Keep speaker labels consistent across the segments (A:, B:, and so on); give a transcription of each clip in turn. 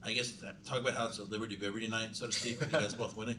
A: I guess talk about how it's a Biberty night, so to speak, with you guys both winning.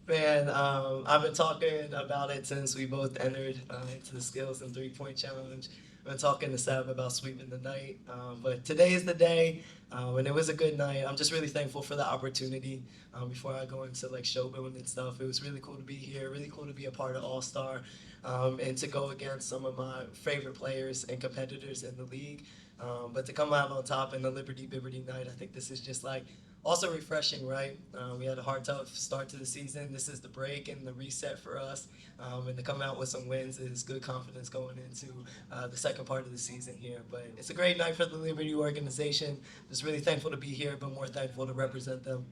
B: Man, I've been talking about it since we both entered into the skills and 3-point challenge. I've been talking to Sab about sweeping the night, but today is the day, and it was a good night. I'm just really thankful for the opportunity. Before I go into like showboating and stuff, it was really cool to be here. Really cool to be a part of All Star, and to go against some of my favorite players and competitors in the league. But to come out on top in the Biberty night, I think this is just like also refreshing, right? We had a hard, tough start to the season. This is the break and the reset for us. And to come out with some wins is good confidence going into the second part of the season here. But it's a great night for the Liberty organization. Just really thankful to be here, but more thankful to represent them.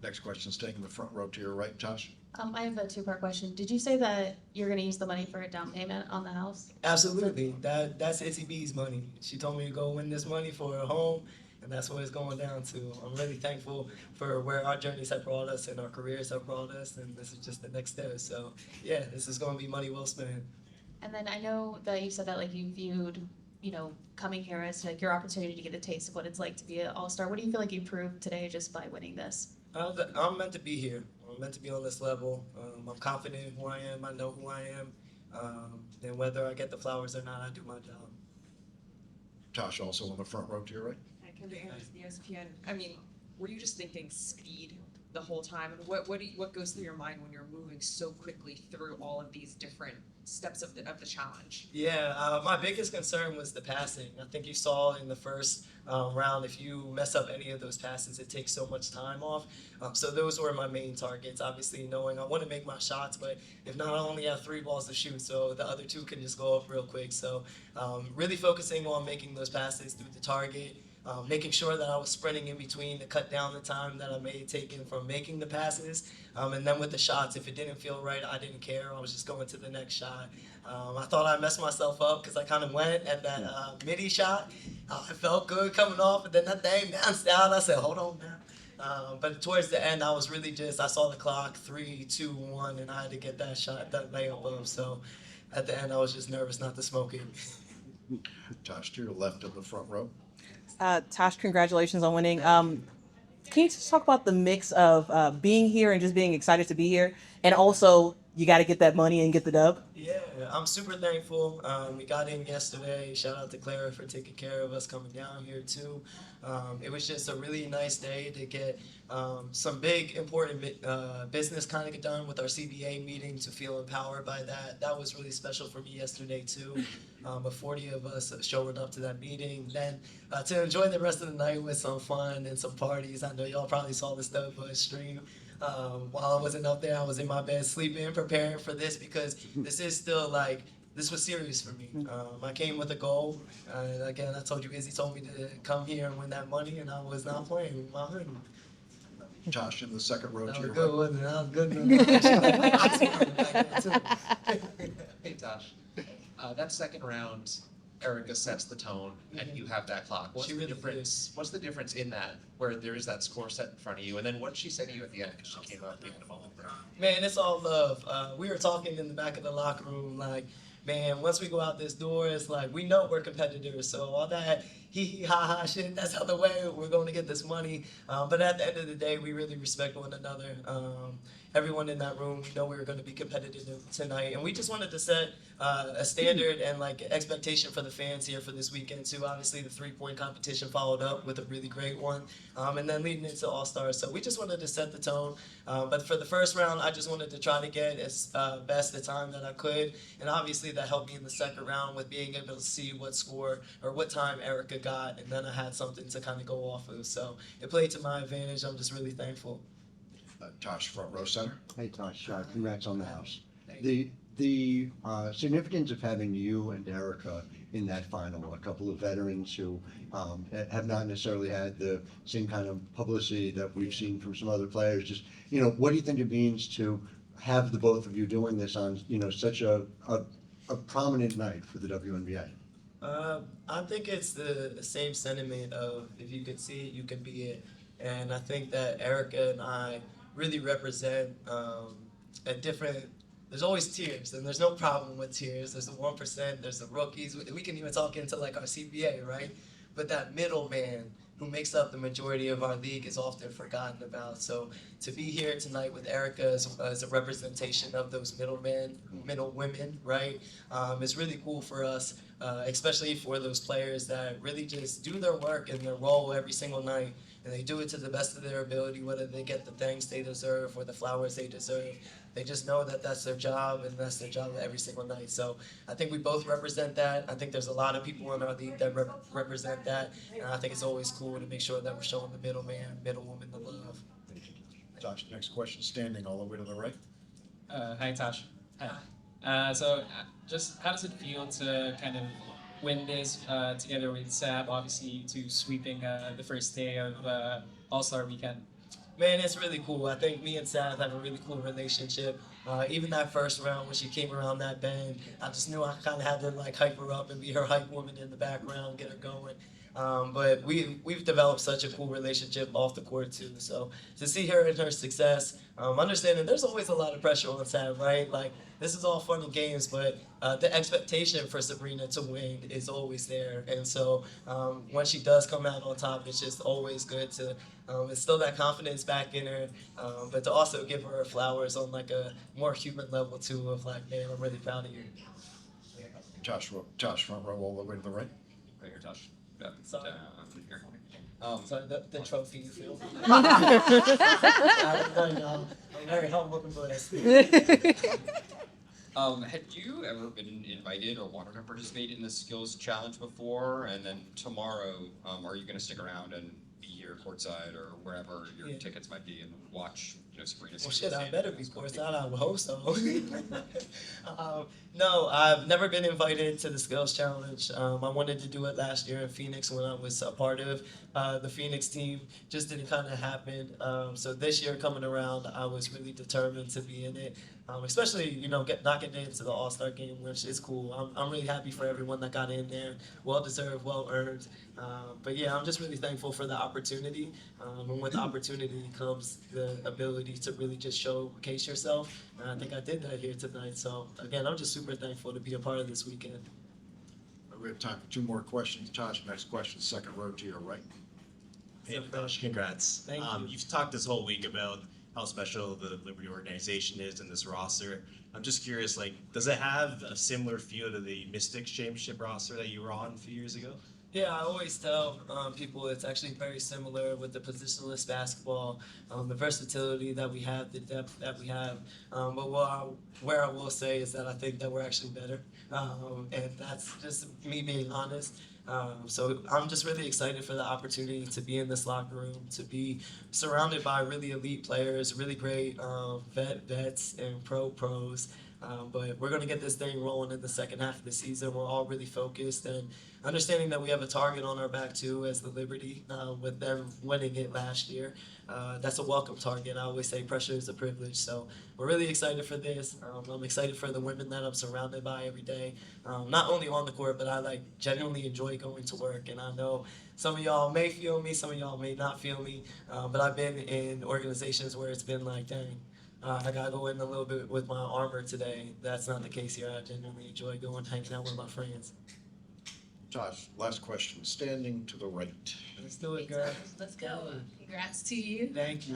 C: Next question is taking the front row to your right, Tosh.
D: I have a two-part question. Did you say that you're going to use the money for a down payment on the house?
B: Absolutely. That's Izzy B's money. She told me to go win this money for her home, and that's what it's going down to. I'm really thankful for where our journeys have brought us and our careers have brought us, and this is just the next step. So, yeah, this is going to be money well spent.
D: And then I know that you said that like you viewed, coming here as like your opportunity to get a taste of what it's like to be an all-star. What do you feel like you proved today just by winning this?
B: I'm meant to be here. I'm meant to be on this level. I'm confident in who I am. I know who I am. And whether I get the flowers or not, I do my job.
C: Tosh, also on the front row to your right.
E: ESPN. I mean, were you just thinking speed the whole time? And what goes through your mind when you're moving so quickly through all of these different steps of the challenge?
B: Yeah, my biggest concern was the passing. I think you saw in the first round, if you mess up any of those passes, it takes so much time off. So those were my main targets. Obviously, knowing I want to make my shots, but if not, I only have 3 balls to shoot, so the other 2 can just go up real quick. So really focusing on making those passes through the target. Making sure that I was sprinting in between to cut down the time that I may have taken from making the passes. And then with the shots, if it didn't feel right, I didn't care. I was just going to the next shot. I thought I messed myself up because I kind of went at that midi shot. It felt good coming off, and then that thing bounced out. I said, hold on, man. But towards the end, I was really I saw the clock, 3, 2, 1, and I had to get that shot, that layup up. So at the end, I was just nervous not to smoke it.
C: Tosh, to your left of the front row.
F: Tosh, congratulations on winning. Can you just talk about the mix of being here and just being excited to be here, and also you got to get that money and get the dub?
B: Yeah, I'm super thankful. We got in yesterday. Shout out to Clara for taking care of us coming down here too. It was just a really nice day to get some big important business kind of get done with our CBA meeting, to feel empowered by that. That was really special for me yesterday too. But 40 of us showed up to that meeting. Then to enjoy the rest of the night with some fun and some parties. I know y'all probably saw the stuff on stream. While I wasn't up there, I was in my bed sleeping, preparing for this, because this is still this was serious for me. I came with a goal. Again, I told you, Izzy told me to come here and win that money, and I was not playing with my hood.
C: Tosh, in the second row
B: That
C: to
B: was
C: your
B: good,
C: right.
B: wasn't it? That was good.
G: Hey Tosh, that second round, Erica sets the tone, and you have that clock. What's
B: She
G: the
B: really
G: difference? What's the difference in that, where there is that score set in front of you, and then what did she say to you at the end? Because she came up being the moment there.
B: Man, it's all love. We were talking in the back of the locker room, man, once we go out this door, it's we know we're competitors, so all that hee ha ha shit, that's out the way. We're going to get this money. But at the end of the day, we really respect one another. Everyone in that room, we know we were going to be competitive tonight, and we just wanted to set a standard and expectation for the fans here for this weekend too. Obviously, the 3-point competition followed up with a really great one, and then leading into All-Stars. So we just wanted to set the tone. But for the first round, I just wanted to try to get as best the time that I could, and obviously that helped me in the second round with being able to see what score or what time Erica got, and then I had something to kind of go off of. So it played to my advantage. I'm just really thankful.
C: Tosh, front row center.
H: Hey Tosh, congrats on the house. The significance of having you and Erica in that final, a couple of veterans who have not necessarily had the same kind of publicity that we've seen from some other players. Just, what do you think it means to have the both of you doing this on, such a prominent night for the WNBA?
B: I think it's the same sentiment of, if you could see it, you can be it. And I think that Erica and I really represent a different. There's always tiers, and there's no problem with tiers. There's the 1%, there's the rookies. We can even talk into our CBA, right? But that middleman who makes up the majority of our league is often forgotten about. So to be here tonight with Erica as a representation of those middle women, right, is really cool for us, especially for those players that really just do their work and their role every single night. And they do it to the best of their ability, whether they get the thanks they deserve or the flowers they deserve. They just know that that's their job, and that's their job every single night. So I think we both represent that. I think there's a lot of people in our league that represent that. And I think it's always cool to make sure that we're showing the middleman, middlewoman the love.
C: Josh, next question, standing all the way to the right.
I: Hi, Tash. Just how does it feel to kind of win this together with Sab, obviously, to sweeping the first day of All-Star Weekend?
B: Man, it's really cool. I think me and Sab have a really cool relationship. Even that first round when she came around that bend, I just knew I kind of had to like hype her up and be her hype woman in the background, get her going. But we've developed such a cool relationship off the court too. So to see her and her success, understanding there's always a lot of pressure on Sam, right? Like this is all fun and games, but the expectation for Sabrina to win is always there. And so when she does come out on top, it's just always good to instill that confidence back in her, but to also give her flowers on like a more human level too. Of like, man, I'm really proud of you.
C: Josh, front row all the way to the right.
J: Right here, Tosh.
B: Sorry.
J: Here.
B: Sorry, the trophy you feel. I'm very humble and blessed.
J: Had you ever been invited or wanted to participate in the skills challenge before? And then tomorrow, are you going to stick around and be here courtside or wherever your tickets might be and watch, Sabrina?
B: Well, shit, I better be courtside. I would hope so. No, I've never been invited to the skills challenge. I wanted to do it last year in Phoenix when I was a part of the Phoenix team. Just didn't kind of happen. So this year coming around, I was really determined to be in it. Especially, not getting into the All-Star game, which is cool. I'm really happy for everyone that got in there. Well-deserved, well-earned. But yeah, I'm just really thankful for the opportunity. And with the opportunity comes the ability to really just showcase yourself. And I think I did that here tonight. So again, I'm just super thankful to be a part of this weekend.
C: We have time for two more questions. Josh, next question, second row to your right.
K: Hey, Natasha, congrats.
B: Thank you.
K: You've talked this whole week about how special the Liberty organization is and this roster. I'm just curious, does it have a similar feel to the Mystics championship roster that you were on a few years ago?
B: Yeah, I always tell people it's actually very similar with the positionless basketball, the versatility that we have, the depth that we have. But where I will say is that I think that we're actually better, and that's just me being honest. So I'm just really excited for the opportunity to be in this locker room, to be surrounded by really elite players, really great vets and pros. But we're going to get this thing rolling in the second half of the season. We're all really focused and understanding that we have a target on our back too as the Liberty with them winning it last year. That's a welcome target. I always say pressure is a privilege. So we're really excited for this. I'm excited for the women that I'm surrounded by every day. Not only on the court, but I genuinely enjoy going to work. And I know some of y'all may feel me, some of y'all may not feel me. But I've been in organizations where it's been like, dang, I gotta go in a little bit with my armor today. That's not the case here. I genuinely enjoy going hanging out with my friends.
C: Josh, last question, standing to the right.
B: Let's do it, girl.
L: Let's go. Congrats to you.
B: Thank you.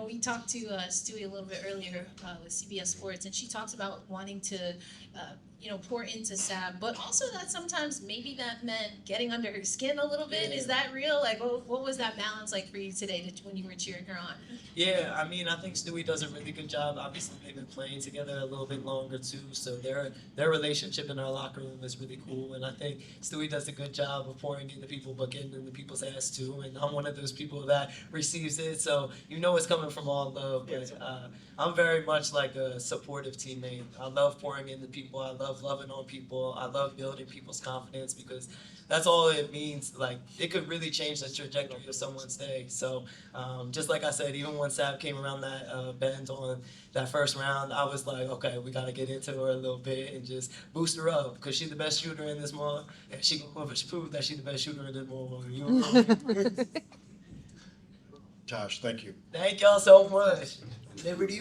L: We talked to Stewie a little bit earlier with CBS Sports, and she talks about wanting to, pour into Sab, but also that sometimes maybe that meant getting under her skin a little bit.
B: Yeah.
L: Is that real? What was that balance like for you today when you were cheering her on?
B: Yeah, I think Stewie does a really good job. Obviously, they've been playing together a little bit longer too, so their relationship in our locker room is really cool. And I think Stewie does a good job of pouring into people, but getting into people's ass too. And I'm one of those people that receives it, so it's coming from all love. But I'm very much like a supportive teammate. I love pouring into people. I love loving on people. I love building people's confidence because that's all it means. It could really change the trajectory of someone's day. So just like I said, even when Sab came around that bend on that first round, I was like, okay, we got to get into her a little bit and just boost her up because she's the best shooter in this mall. And she can prove that she's the best shooter in this mall.
C: Josh, thank you.
B: Thank y'all so much. Liberty.